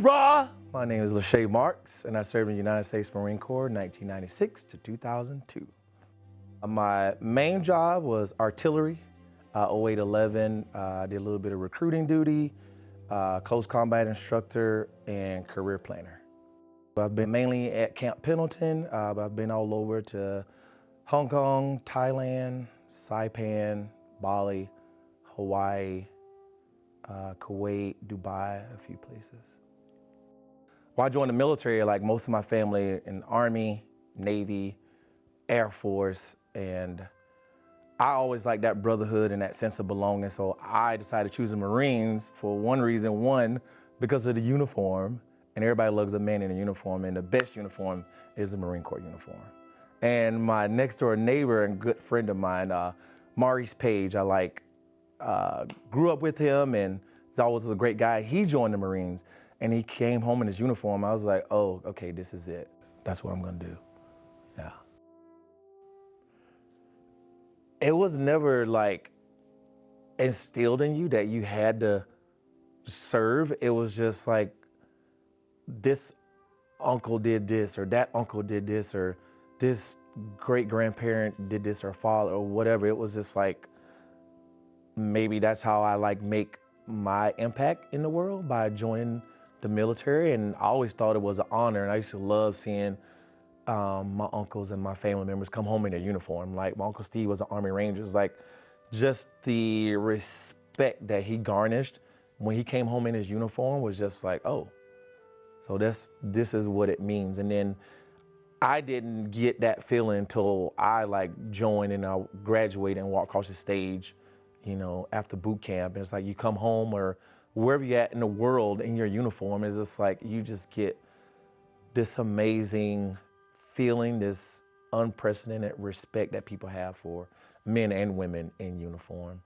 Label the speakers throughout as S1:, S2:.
S1: Hoorah! My name is Lashay Marks, and I served in the United States Marine Corps 1996 to 2002. My main job was artillery, 08-11. I did a little bit of recruiting duty, close combat instructor, and career planner. I've been mainly at Camp Pendleton, but I've been all over to Hong Kong, Thailand, Saipan, Bali, Hawaii, Kuwait, Dubai, a few places. Well, I joined the military, like most of my family, in the Army, Navy, Air Force, and I always liked that brotherhood and that sense of belonging, so I decided to choose the Marines for one reason. One, because of the uniform, and everybody loves a man in a uniform, and the best uniform is the Marine Corps uniform. And my next door neighbor and good friend of mine, Maurice Page, grew up with him and thought was a great guy. He joined the Marines and he came home in his uniform. I was like, oh, okay, this is it. That's what I'm gonna do, yeah. It was never like instilled in you that you had to serve. It was just like, this uncle did this, or that uncle did this, or this great-grandparent did this, or father, or whatever. It was just like, maybe that's how I make my impact in the world, by joining the military. And I always thought it was an honor, and I used to love seeing my uncles and my family members come home in their uniform. Like my Uncle Steve was an Army Ranger. Like just the respect that he garnished when he came home in his uniform was just like, oh, so this is what it means. And then I didn't get that feeling until I joined and I graduated and walked across the stage, after boot camp. And it's like you come home or wherever you're at in the world in your uniform, it's just like you just get this amazing feeling, this unprecedented respect that people have for men and women in uniform.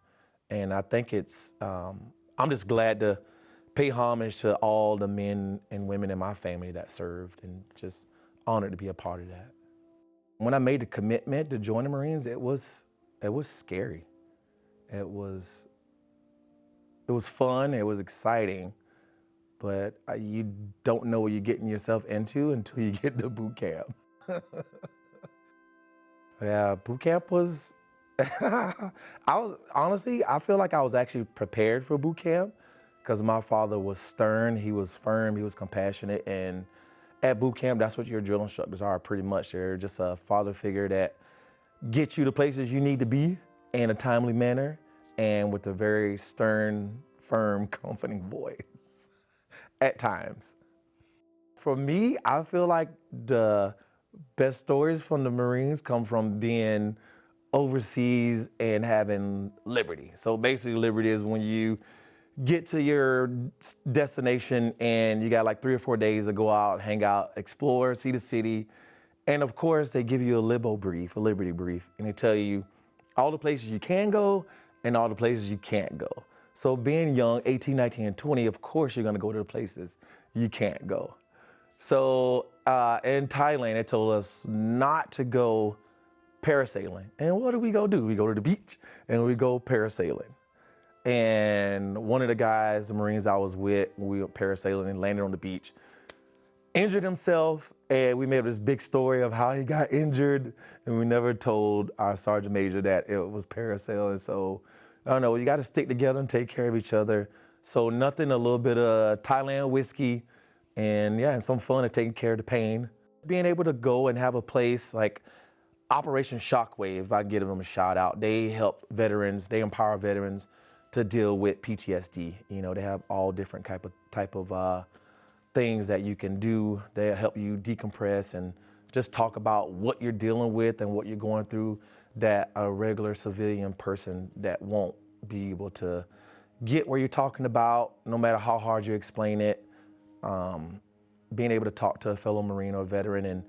S1: And I think I'm just glad to pay homage to all the men and women in my family that served, and just honored to be a part of that. When I made the commitment to join the Marines, it was scary. It was fun, it was exciting, but you don't know what you're getting yourself into until you get to boot camp. Yeah, boot camp was, I feel like I was actually prepared for boot camp, because my father was stern, he was firm, he was compassionate, and at boot camp, that's what your drill instructors are pretty much. They're just a father figure that gets you to places you need to be in a timely manner, and with a very stern, firm, comforting voice at times. For me, I feel like the best stories from the Marines come from being overseas and having liberty. So basically, liberty is when you get to your destination and you got 3 or 4 days to go out, hang out, explore, see the city. And of course, they give you a liberty brief, and they tell you all the places you can go and all the places you can't go. So being young, 18, 19, and 20, of course you're gonna go to the places you can't go. So in Thailand, they told us not to go parasailing. And what do? We go to the beach and we go parasailing. And one of the guys, the Marines I was with, we went parasailing and landed on the beach, injured himself, and we made this big story of how he got injured, and we never told our sergeant major that it was parasailing. So I don't know, you got to stick together and take care of each other. So nothing, a little bit of Thailand whiskey, and yeah, and some fun at taking care of the pain. Being able to go and have a place like Operation Shockwave, if I can give them a shout out, they help veterans, they empower veterans to deal with PTSD. They have all different type of things that you can do. They help you decompress and just talk about what you're dealing with and what you're going through, that a regular civilian person that won't be able to get where you're talking about, no matter how hard you explain it. Being able to talk to a fellow Marine or veteran and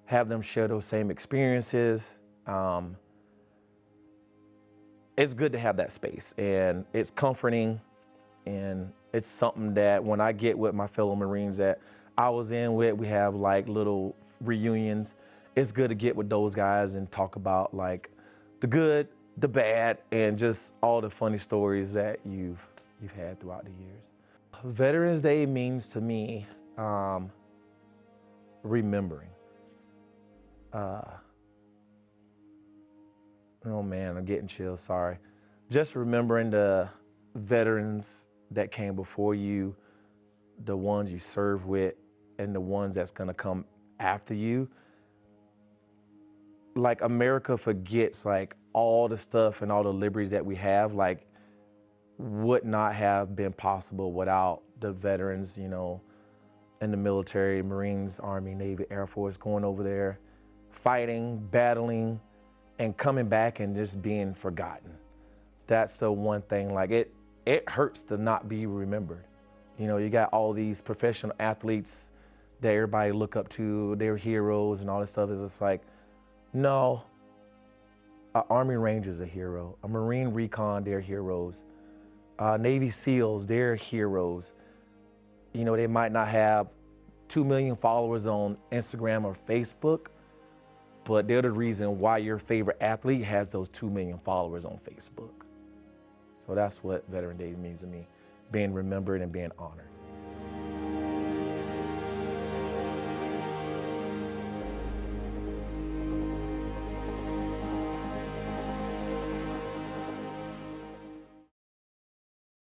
S1: have them share those same experiences. It's good to have that space, and it's comforting, and it's something that when I get with my fellow Marines that I was in with, we have little reunions. It's good to get with those guys and talk about the good, the bad, and just all the funny stories that you've had throughout the years. Veterans Day means to me remembering. Oh man, I'm getting chills, sorry. Just remembering the veterans that came before you, the ones you served with, and the ones that's gonna come after you. Like America forgets like all the stuff and all the liberties that we have, like would not have been possible without the veterans, you know, in the military, Marines, Army, Navy, Air Force, going over there, fighting, battling, and coming back and just being forgotten. That's the one thing, like it hurts to not be remembered. You know, you got all these professional athletes that everybody look up to, they're heroes and all this stuff. Is just like, no, an Army Ranger's a hero, a Marine Recon, they're heroes. Navy SEALs, they're heroes. You know, they might not have 2 million followers on Instagram or Facebook, but they're the reason why your favorite athlete has those 2 million followers on Facebook. So that's what Veteran Day means to me, being remembered and being honored.